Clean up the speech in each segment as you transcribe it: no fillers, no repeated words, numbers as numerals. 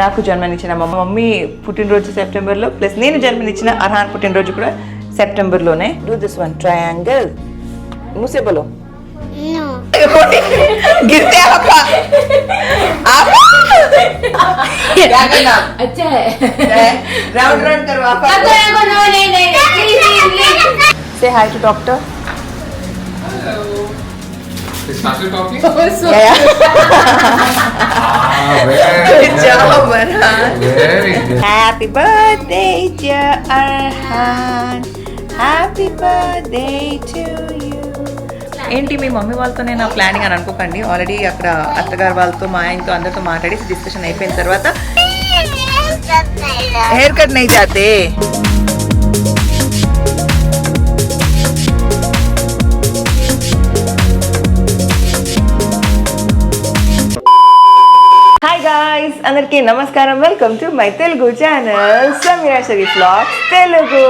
నాకు జన్మనిచ్చిన మా మమ్మీ పుట్టినరోజు సెప్టెంబర్లో, ప్లస్ నేను జన్మనిచ్చిన అర్హాన్ పుట్టినరోజు కూడా సెప్టెంబర్లోనే. Do this one triangle. मुझसे बोलो गिरते आपका क्या करना अच्छा है राउंड राउंड करो आप से hi to doctor started talking? yeah Very good job Arhan. Very good. Happy birthday dear Arhan, happy birthday to you. ఏంటి మీ మమ్మీ వాళ్ళతోనే నా ప్లానింగ్ అని అనుకోకండి. ఆల్రెడీ అక్కడ అత్తగారు వాళ్ళతో మా ఆయనతో అందరితో మాట్లాడి డిస్కషన్ అయిపోయిన తర్వాత హెయిర్ కట్ नहीं जाते. హాయ్ గాయ్స్, అందరికీ నమస్కారం. Welcome to my Telugu channel Sameera Sharif vlogs Telugu.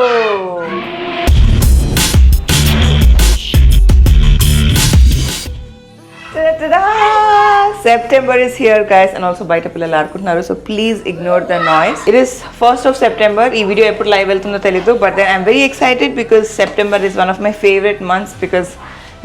September is here guys, and also బయట పిల్లలు ఆడుకుంటున్నారు, so please ignore the noise. It is 1st of September. ఈ వీడియో ఎప్పుడు లైవ్ వెళ్తుందో తెలీదు, but then I'm very excited because September is one of my favorite months because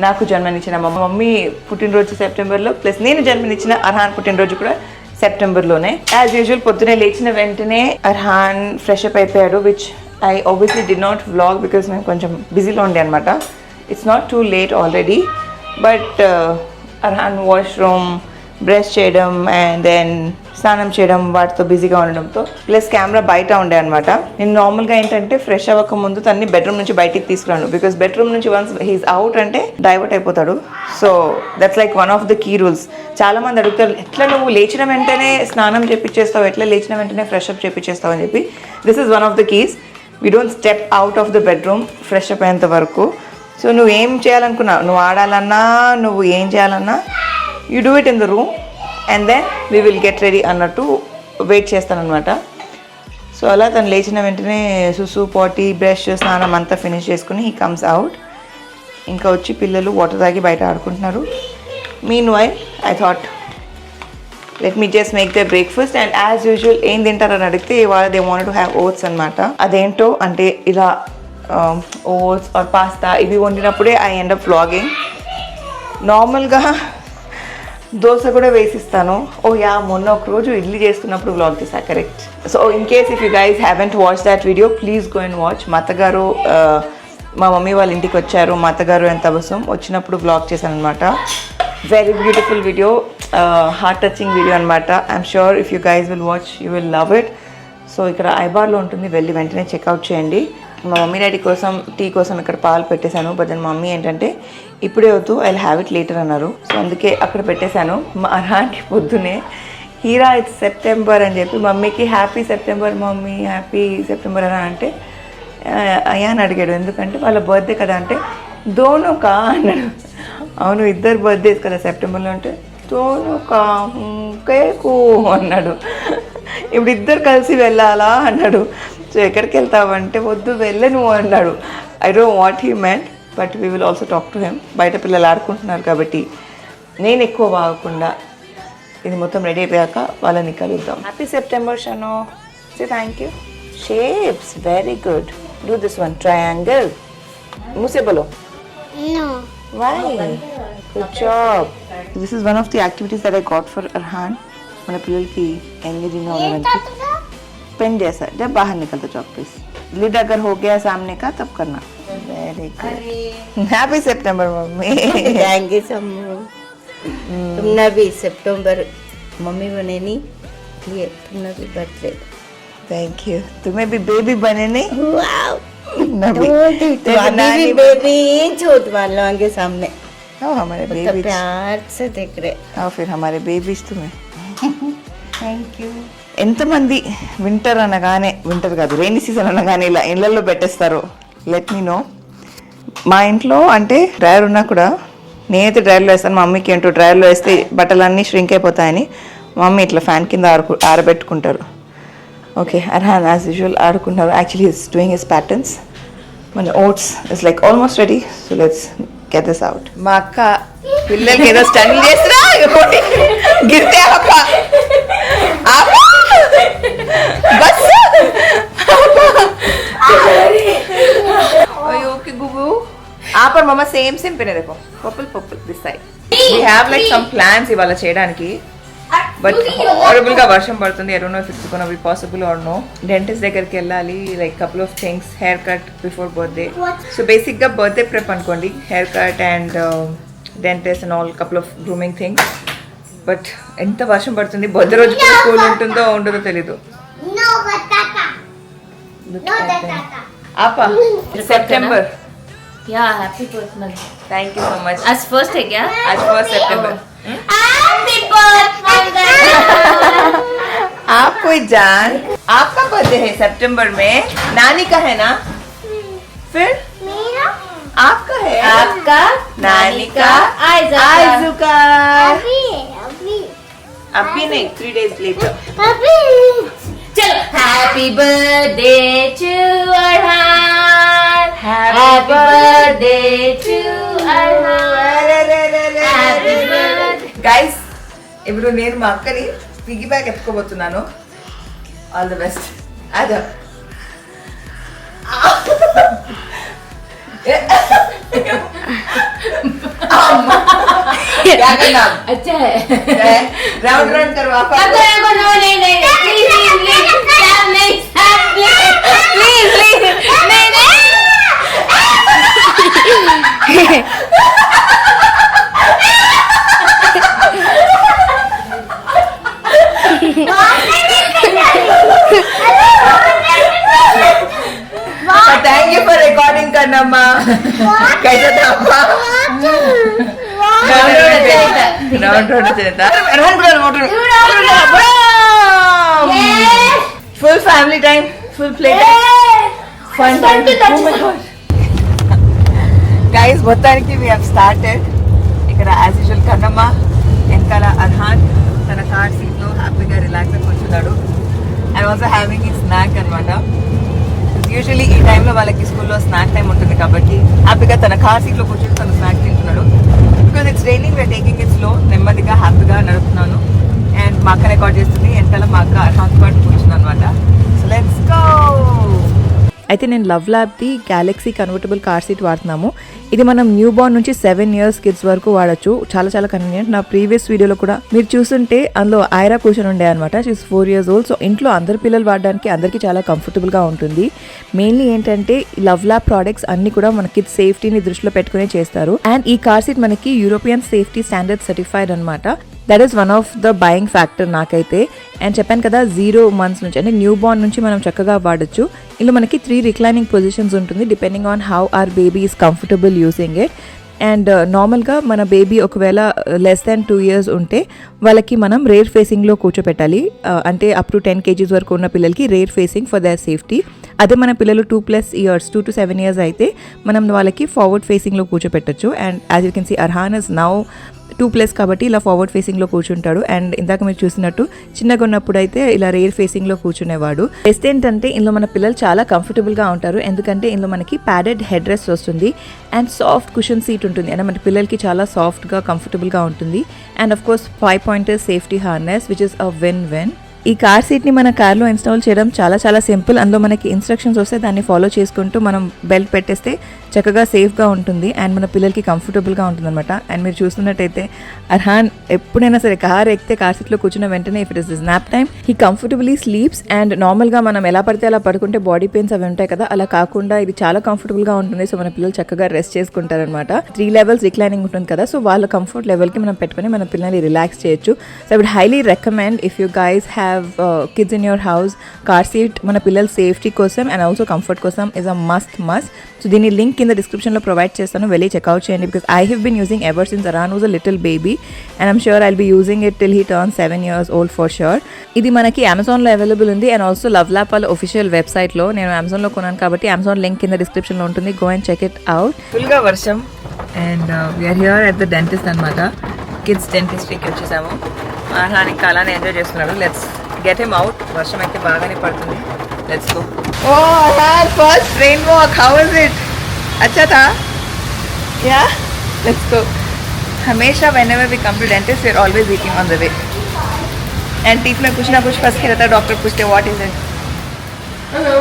నాకు జన్మనిచ్చిన మా మమ్మీ పుట్టినరోజు సెప్టెంబర్లో, ప్లస్ నేను జన్మనిచ్చిన అర్హాన్ పుట్టినరోజు కూడా సెప్టెంబర్లోనే. యాజ్ యూజువల్ పొద్దునే లేచిన వెంటనే అర్హాన్ ఫ్రెష్ అప్ అయిపోయాడు, which I obviously did not vlog because మేము కొంచెం బిజీలో ఉండే అనమాట. It's not too late already, but Arhan washroom brush చేయడం అండ్ దెన్ స్నానం చేయడం వాటితో బిజీగా ఉండడంతో, ప్లస్ కెమెరా బయట ఉండే అనమాట. నేను నార్మల్గా ఏంటంటే ఫ్రెష్ అవ్వక ముందు తన్ని బెడ్రూమ్ నుంచి బయటికి తీసుకురాను, బికాస్ బెడ్రూమ్ నుంచి వన్స్ హీస్ అవుట్ అంటే డైవర్ట్ అయిపోతాడు. So that's like one of the key rules. చాలామంది అడుగుతారు, ఎట్లా నువ్వు లేచిన వెంటనే స్నానం చేపించేస్తావు, ఎట్లా లేచిన వెంటనే ఫ్రెష్ అప్ చేపించేస్తావు అని చెప్పి. This is one of the keys. We don't step out of the bedroom fresh up అయ్యేంత వరకు. సో నువ్వు ఏం చేయాలనుకున్నా, నువ్వు ఆడాలన్నా నువ్వు ఏం చేయాలన్నా you do it in the room and then we will get ready అన్నట్టు వెయిట్ చేస్తానమాట. సో అలా తను లేచిన వెంటనే సుసు పాటీ బ్రష్ స్నానం అంతా ఫినిష్ చేసుకుని హీ కమ్స్ అవుట్. ఇంకా వచ్చి పిల్లలు వాటర్ తాగి బయట ఆడుకుంటున్నారు. Meanwhile I thought let me just make the breakfast. And as usual ఏం తింటారని అడిగితే ఇవాళ they want to have oats అనమాట. అదేంటో అంటే ఇలా ఓట్స్ ఆర్ పాస్తా ఇవి వండినప్పుడే ఐ ఎండ్ అప్ వ్లాగింగ్. నార్మల్గా దోశ కూడా వేసిస్తాను. ఓ యా, మొన్న ఒక రోజు ఇడ్లీ చేస్తున్నప్పుడు వ్లాగ్ చేసా, correct. So in case if you guys haven't watch that video, please go and watch. మా అత్తగారు మా మమ్మీ వాళ్ళ ఇంటికి వచ్చారు, మా అత్తగారు ఎంత అవసరం వచ్చినప్పుడు వ్లాగ్ చేశాను అనమాట. Very beautiful video, heart touching video అనమాట. I'm sure if you guys will watch you will love it. So ఇక్కడ ఐబార్లో ఉంటుంది, వెళ్ళి వెంటనే చెక్అవుట్ చేయండి. మా మమ్మీ డాడీ కోసం టీ కోసం ఇక్కడ పాలు పెట్టేశాను, బట్ దాని మమ్మీ ఏంటంటే ఇప్పుడే వద్దు ఐ హ్యావ్ ఇట్ లేటర్ అన్నారు. సో అందుకే అక్కడ పెట్టేశాను. మా అర్హాన్కి పొద్దునే హీరా ఇట్స్ సెప్టెంబర్ అని చెప్పి మమ్మీకి happy September mummy, happy September అని అంటే అయ్యా అని అడిగాడు, ఎందుకంటే వాళ్ళ బర్త్డే కదా అంటే దోనో కా అన్నాడు. అవును ఇద్దరు బర్త్డేస్ కదా సెప్టెంబర్లో అంటే దోనో కా కేకు అన్నాడు. ఇప్పుడు ఇద్దరు కలిసి వెళ్ళాలా అన్నాడు. సో ఎక్కడికి వెళ్తావంటే వద్దు వెళ్ళను అన్నాడు. I don't what he meant, but we will also talk to him. బయట పిల్లలు ఆడుకుంటున్నారు కాబట్టి నేను ఎక్కువ బాగకుండా ఇది మొత్తం రెడీ అయిపోయాక వాళ్ళని కలుద్దాం. హ్యాపీ సెప్టెంబర్ షనో, say thank you. Shapes very good. Do this one triangle. ముసే బోలో Y. Good job. This is one of the activities that I got for Arhan. మన పిల్లలకి ఎంగేజింగ్గా ఉండడానికి पेन जैसा जब बाहर निकलता चौक पे लिड अगर हो गया सामने का तब करना. Very good. Happy September mummy. Thank you Sammu. तुमने भी सितंबर मम्मी बने नहीं ये तुमने भी बर्थडे. Thank you. तुम्हें भी बेबी बने नहीं. वाओ. नानी बेबी छोट वालों के सामने. आओ हमारे बेबी प्यार से देख रहे. आओ फिर हमारे बेबीज तुम्हें. Thank you. ఎంతమంది వింటర్ అనగానే, వింటర్ కాదు రైనీ సీజన్ అనగానే ఇలా ఇళ్ళల్లో పెట్టేస్తారు, లెట్ మీ నో. మా ఇంట్లో అంటే డ్రైయర్ ఉన్నా కూడా నేనైతే డ్రైయర్లో వేస్తాను. మా మమ్మీకి ఏంటో డ్రైయర్లో వేస్తే బట్టలన్నీ ష్రింక్ అయిపోతాయని మా మమ్మీ ఇట్లా ఫ్యాన్ కింద ఆరబెట్టుకుంటారు. ఓకే, అర్హాన్ యాజ్ యూజువల్ ఆడుకుంటారు. Actually is doing his patterns. మన oats is like almost ready. So let's get this out. మా అక్క పిల్లలకి ఏదో స్టండ్ చేస్తున్నా గిరితే అక్క మమ్మ సేమ్ పినే देखो purple this side we have like some plans ఇవాళ చేయడానికి బట్ హారబుల్ గా వర్షం పడుతుంది. I don't know if it's gonna be possible or no. Dentist దగ్గరికి వెళ్ళాలి, like couple of things, haircut before birthday. So basic గా birthday prep అనుకోండి, haircut and dentist and all couple of grooming things. But ఎంత వర్షం పడుతుంది, birthday రోజు కూడా school ఉంటుందో ఉండదో తెలీదు. आपा सितंबर या happy birthday. Thank you so much. आज फर्स्ट है क्या? आज 1 सितंबर. Happy birthday. आप कोई जान, आपका बर्थडे है सितंबर में, नानी का है ना? फिर मेरा आपका है, आपका नानी का, आइजू का. अभी नहीं, 3 days later. चलो happy birthday to Arhan. Happy birthday to Arhan. Happy birthday guys ఇప్పుడు నేను మా అక్కని పిగ్గీ బ్యాగ్ ఎత్తుకోబోతున్నాను. All the best. అదా क्या करना? अच्छा है. राउंड राउंड करो आप. नहीं please thank you for recording करना माँ. कैसा था अम्मा? Full family time, full play time, fun time. Guys మొత్తానికి we have started. ఇక్కడ యాజ్ యూజువల్ కన్నమ్మ వెనకాల అర్హాన్ తన కార్ సీట్ లో హ్యాపీగా రిలాక్స్ గా కూర్చున్నాడు. అండ్ ఆల్సో హ్యావింగ్ ఈ స్నాక్ అనమాట. యూజువల్లీ ఈ టైంలో వాళ్ళకి స్కూల్లో స్నాక్ టైం ఉంటుంది కాబట్టి హ్యాపీగా తన కార్ సీట్లో కూర్చొని తను స్నాక్ తింటున్నాడు. Because it's raining, we're taking it slow, నెమ్మదిగా హ్యాపీగా నడుపుతున్నాను. అండ్ మా అక్క రికార్డ్ చేస్తుంది, వెనకాల మా అక్క అర్హాన్తో పాటు కూర్చున్నాను అనమాట. So let's go. అయితే నేను లవ్ ల్యాబ్ది గ్యాలక్సీ కన్వర్టబుల్ కార్ సీట్ వాడుతున్నాము. ఇది మనం న్యూ బార్న్ నుంచి 7 years కిడ్స్ వరకు వాడచ్చు. చాలా చాలా కన్వీనియంట్. నా ప్రీవియస్ వీడియోలో కూడా మీరు చూస్తుంటే అందులో ఐరా కూర్చొని ఉండే అనమాట. She's 4 years old. సో ఇంట్లో అందరు పిల్లలు వాడడానికి అందరికీ చాలా కంఫర్టబుల్గా ఉంటుంది. మెయిన్లీ ఏంటంటే లవ్ ల్యాబ్ ప్రోడక్ట్స్ అన్ని కూడా మన కిడ్స్ సేఫ్టీని దృష్టిలో పెట్టుకునే చేస్తారు. అండ్ ఈ కార్ సీట్ మనకి యూరోపియన్ సేఫ్టీ స్టాండర్డ్ సర్టిఫైడ్ అనమాట. That is one of the buying factor నాకైతే. అండ్ చెప్పాను కదా 0 months నుంచి అంటే న్యూ బార్న్ నుంచి మనం చక్కగా వాడచ్చు. ఇందులో మనకి 3 reclining పొజిషన్స్ ఉంటుంది depending on how our baby is comfortable using it. And నార్మల్గా మన బేబీ ఒకవేళ లెస్ దాన్ 2 years ఉంటే వాళ్ళకి మనం రేర్ ఫేసింగ్లో కూర్చోపెట్టాలి. అంటే అప్ టు 10 kgs వరకు ఉన్న పిల్లలకి rare facing for their safety. అదే మన పిల్లలు 2+ years 2 to 7 years అయితే మనం వాళ్ళకి ఫార్వర్డ్ ఫేసింగ్లో కూర్చోపెట్టచ్చు. And as you can see Arhan is now 2+ కాబట్టి ఇలా ఫార్వర్డ్ ఫేసింగ్లో కూర్చుంటాడు. అండ్ ఇందాక మీరు చూసినట్టు చిన్నగా ఉన్నప్పుడు అయితే ఇలా రేర్ ఫేసింగ్లో కూర్చునేవాడు. బెస్ట్ ఏంటంటే ఇందులో మన పిల్లలు చాలా కంఫర్టబుల్గా ఉంటారు. ఎందుకంటే ఇందులో మనకి ప్యాడెడ్ హెడ్ రెస్ట్ వస్తుంది అండ్ సాఫ్ట్ కుషన్ సీట్ ఉంటుంది. అంటే మన పిల్లలకి చాలా సాఫ్ట్గా కంఫర్టబుల్గా ఉంటుంది. And of course 5-pointer safety harness which is a win. ఈ కార్ సీట్ని మన కార్లో ఇన్స్టాల్ చేయడం చాలా చాలా సింపుల్. అందులో మనకి ఇన్స్ట్రక్షన్స్ వస్తే దాన్ని ఫాలో చేసుకుంటూ మనం బెల్ట్ పెట్టేస్తే చక్కగా సేఫ్గా ఉంటుంది అండ్ మన పిల్లలకి కంఫర్టబుల్గా ఉంటుంది అనమాట. అండ్ మీరు చూస్తున్నట్టయితే అర్హాన్ ఎప్పుడైనా సరే కార్ ఎక్కితే కార్ సీట్లో కూర్చున్న వెంటనే if it is nap time he comfortably sleeps. And నార్మల్గా మనం ఎలా పడితే అలా పడుకుంటే బాడీ పెయిన్స్ అవి ఉంటాయి కదా, అలా కాకుండా ఇది చాలా కంఫర్టబుల్గా ఉంటుంది. సో మన పిల్లలు చక్కగా రెస్ట్ చేసుకుంటారనమాట. 3 levels రిక్లైనింగ్ ఉంటుంది కదా, సో వాళ్ళ కంఫర్ట్ లెవెల్కి మనం పెట్టుకొని మన పిల్లల్ని రిలాక్స్ చేయొచ్చు. So I would highly recommend if you guys have kids in your house, car seat మన పిల్లల సేఫ్టీ కోసం అండ్ ఆల్సో కంఫర్ట్ కోసం ఇస్ అ మస్ట్. సో దీని లింక్ కింద డిస్క్రిప్షన్లో ప్రొవైడ్ చేస్తాను, వెళ్ళి చెక్అవుట్ చేయండి. Because I have been using ever since Arhan was a little baby and I'm sure I'll be using it till he turn 7 years old for sure. ఇది మనకి అమెజాన్లో available ఉంది అండ్ ఆల్సో లవ్ ల్యాబ్ వాళ్ళ official వెబ్సైట్లో. నేను అమెజాన్లో కొన్నాను కాబట్టి అమెజాన్ లింక్ కింద డిస్క్రిప్షన్లో ఉంటుంది. Go and check it out. ఫుల్గా వర్షం and we're here at the dentist అనమాట. కిడ్స్ డెంటిస్ట్రీకి వచ్చేసాము. అర్హాన్ ఇంకా అలానే ఎంజాయ్ చేస్తున్నాడు. Let's get him out. వర్షం అయితే బాగానే పడుతుంది. Let's go. Oh, Arhan, first train walk. How was it? अच्छा था? Yeah? Let's go. हमेशा whenever we come to dentist, we are always eating on the way. And teeth में कुछ ना कुछ फंस के रहता है. डॉक्टर पूछते what is it? Hello.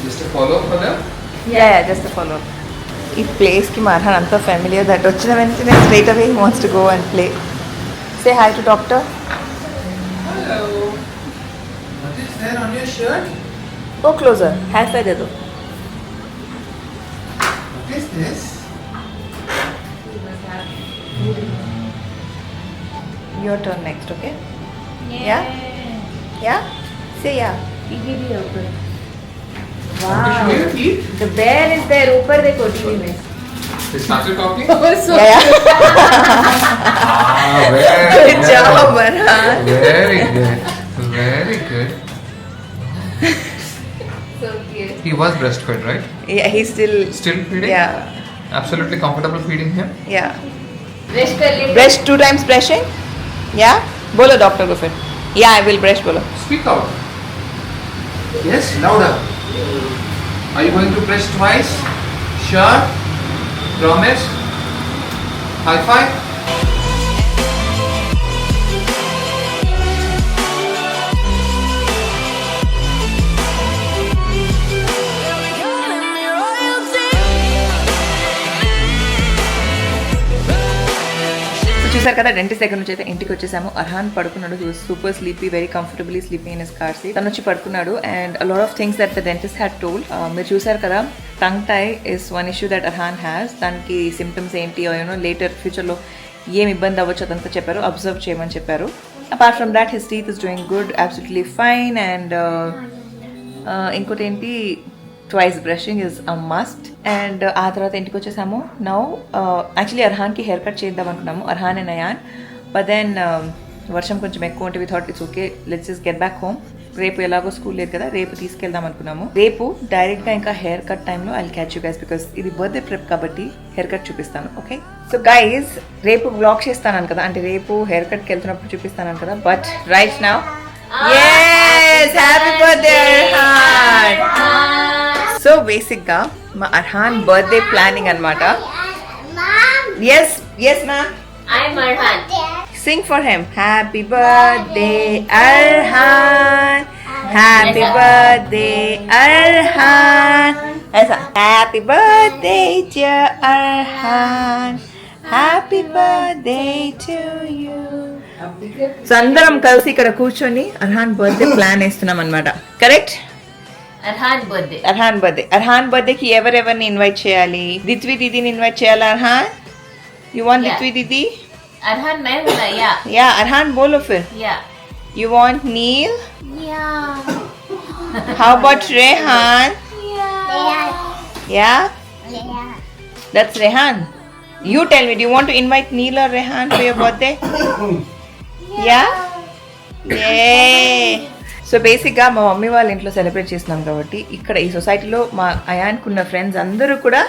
Just a follow-up for them. Yeah, just a follow. ఈ ప్లేస్కి మా అర్హాన్ అంతా ఫ్యామిలియర్ దట్ వచ్చిన వెంటనే straight away wants to go and play. Say hi to doctor. Hello. What is there on your shirt? Go closer. High five de do. What is this? Your turn next, okay? Yeah? Yeah? Say yeah. TV भी है ऊपर. What did you eat? The bear is there ऊपर देखो TV में. They started talking? So Yeah. Ah, very Good good. job, Arhan. Very good. Very good. cute. He was breastfed, right? Yeah, he's still. Still feeding? Yeah. Absolutely comfortable feeding him? Yeah. Brush कर ले. Brush 2 times brushing? Yeah? Bolo doctor ko fir. Yeah, I will brush bolo. Speak out. Yes, louder. Are you going to brush twice? Sure? Promise? High five? చూసారు కదా dentist దగ్గర నుంచి అయితే ఇంటికి వచ్చేసాము. అర్హాన్ పడుకున్నాడు. He was super sleepy, very comfortably sleepy in his car seat. తను వచ్చి పడుకున్నాడు and a lot of things that the dentist had told. మీరు చూసారు కదా, tongue tie is one issue that Arhan has. దానికి సిమ్టమ్స్ ఏంటి, యూనో లేటర్ ఫ్యూచర్లో ఏం ఇబ్బంది అవ్వచ్చు అదంతా చెప్పారు. అబ్జర్వ్ చేయమని చెప్పారు. Apart from that his teeth is doing good, absolutely fine. And ఇంకోటి ఏంటి, twice brushing is a must. And ఆ తర్వాత ఇంటికి వచ్చేసాము. నౌ యాక్చువల్లీ అర్హాన్కి హెయిర్ కట్ చేద్దాం అనుకున్నాము, Arhan and Ayaan. But then వర్షం కొంచెం ఎక్కువ ఉంటే we thought it's okay, let's just get back home. రేపు ఎలాగో స్కూల్ లేదు కదా, రేపు తీసుకెళ్దాం అనుకున్నాము. రేపు డైరెక్ట్గా ఇంకా హెయిర్ కట్ టైంలో I catch you guys, because ఇది బర్త్డే ప్రెప్ కాబట్టి హెయిర్ కట్ చూపిస్తాను. ఓకే, సో గైస్ రేపు బ్లాగ్ చేస్తాను కదా, అంటే రేపు హెయిర్ కట్కి వెళ్తున్నప్పుడు చూపిస్తాను కదా. But right now yes happy birthday Arhan. So బేసిక్గా మా అర్హాన్ బర్త్డే ప్లానింగ్ అన్నమాట. yes ma'am, I'm Arhan. sing for him. Happy birthday Arhan, happy birthday Arhan. ऐसा happy birthday dear Arhan, happy birthday to you. So అందరం కలిసి ఇక్కడ కూర్చొని Arhan birthday plan వేస్తున్నాం అనమాట. కరెక్ట్? Arhan birthday. అర్హాన్ బర్త్డేకి ఎవరెవరిని ఇన్వైట్ చేయాలి? దిత్వి దీదీని ఇన్వైట్ చేయాలా Arhan? You want Yeah. Dithvi దీదీ? Arhan मैं हूँ ना, yeah. యా అర్హాన్ బోలో ఫిర్. Yeah. You want Neel? Yeah. How about Rehan? Yeah that's Rehan. You tell me, do you want to invite Neil or Rehan for your birthday? Yeah? Yay! So బేసిక్గా మా mummy వాళ్ళ ఇంట్లో సెలబ్రేట్ చేస్తున్నాం కాబట్టి ఇక్కడ ఈ సొసైటీలో మా అయాన్కున్న ఫ్రెండ్స్ అందరూ కూడా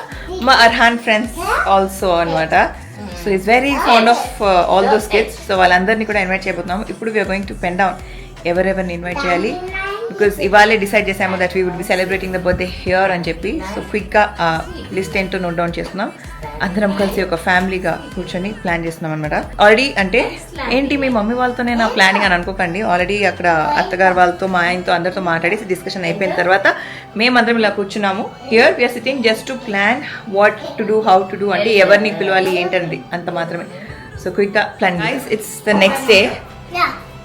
మా అర్హాన్ ఫ్రెండ్స్ ఆల్సో అనమాట. So is very fond of all those kids. So వాళ్ళందరినీ కూడా ఇన్వైట్ చేయబోతున్నాము. ఇప్పుడు we're going to pen down ఎవరెవరిని ఇన్వైట్ చేయాలి, బికాజ్ ఇవాళే డిసైడ్ చేసాము that we would be celebrating the birthday here అని చెప్పి. సో క్విక్గా ఆ లిస్ట్ ఏంటో నోట్ డౌన్ చేస్తున్నాం. అందరం కలిసి ఒక ఫ్యామిలీగా కూర్చొని ప్లాన్ చేస్తున్నాం అనమాట. ఆల్రెడీ అంటే ఏంటి మీ మమ్మీ వాళ్ళతోనే నా ప్లానింగ్ అని అనుకోకండి, ఆల్రెడీ అక్కడ అత్తగారు వాళ్ళతో మా ఆయనతో అందరితో మాట్లాడి డిస్కషన్ అయిపోయిన తర్వాత మేమందరం ఇలా కూర్చున్నాము. Here we are sitting just to plan what to do, how to do, అంటే ఎవరిని పిలవాలి ఏంటండి అంత మాత్రమే. సో క్విక్గా plan. It's the next day.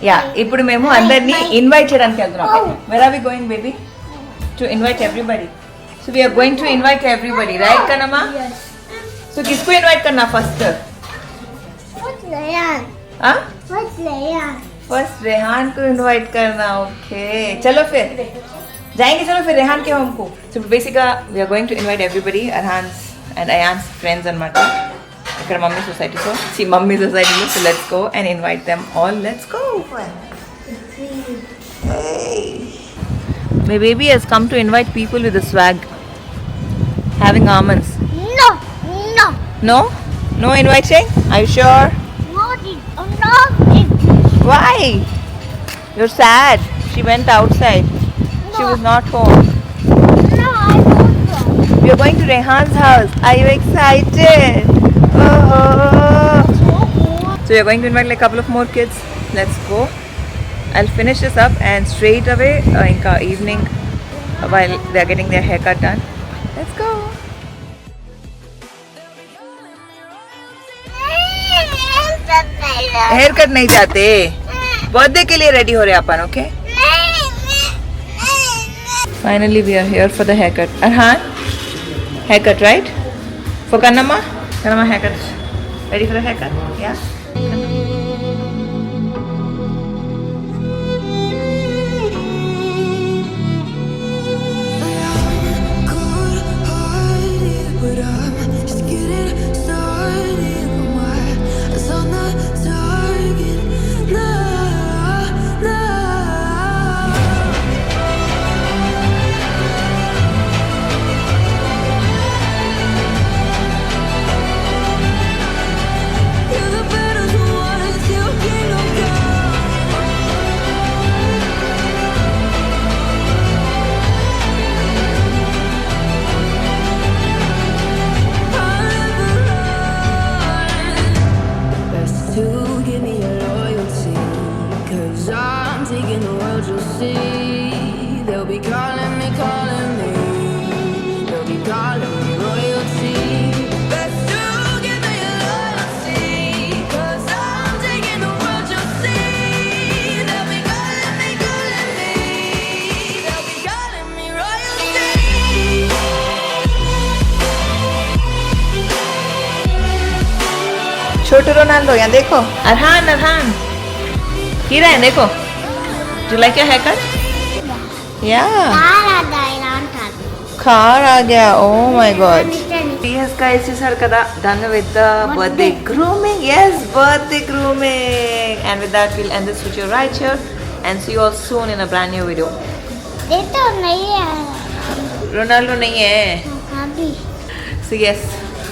Yeah ఇప్పుడు మేము అందరినీ ఇన్వైట్ చేయడానికి వెళ్తున్నాం. Where are we going baby? To invite everybody. So we are going to invite everybody, right కనమ్మా? సో किसको इनवाइट करना फर्स्ट? फर्स्ट रेहान को इनवाइट करना. ओके चलो फिर जाएंगे, चलो फिर रेहान के होम को. So basically we are going to invite everybody, Arhan's and Ayaan's friends अनమాట. ఇక్కడ మమ్మీ సొసైటీలో మమ్మీ సొసైటీలో. So let's go and invite them all. Let's go. My baby has come to invite people with the swag having almonds. No? No inviting? Are you sure? Why? You're sad. She went outside. She was not home. We are going to Rehan's house. Are you excited? Oh. So we are going to invite like a couple of more kids. Let's go. I'll finish this up and straight away in evening while they are getting their haircut done. Let's go. Haircut नहीं चाहते, birthday के लिए ready हो रहे अपन. Okay, finally we are here for the haircut. Arhan, haircut right for Kannamma haircut. Ready for the haircut? Yeah. But I'm just getting started. My eyes on the target. Nah. You're the better one. Still can't no go. Best to give me your loyalty, 'cause I'm taking the world, you'll see. They'll be calling me. They'll be calling me royalty. Best to give me your loyalty, 'cause I'm taking the world, you'll see. They'll be calling me. They'll be calling me royalty. Chhotu Ronaldo, यहाँ देखो. अरहान, हीरा है देखो. Do you like your haircut? Yeah. Car आ गया. Oh my God. Yes guys, this is Kada done with the birthday grooming. Yes, birthday grooming. And with that, we'll end this video right here and see you all soon in a brand new video. ये तो नहीं है Ronaldo नहीं है. अभी So yes,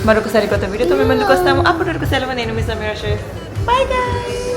మరొకసారి కొత్త వీడియోతో మీ ముందుకు వస్తాము. అప్పటి వరకు సెలవు. నేను మీ సమీరా షేఫ్. Bye guys.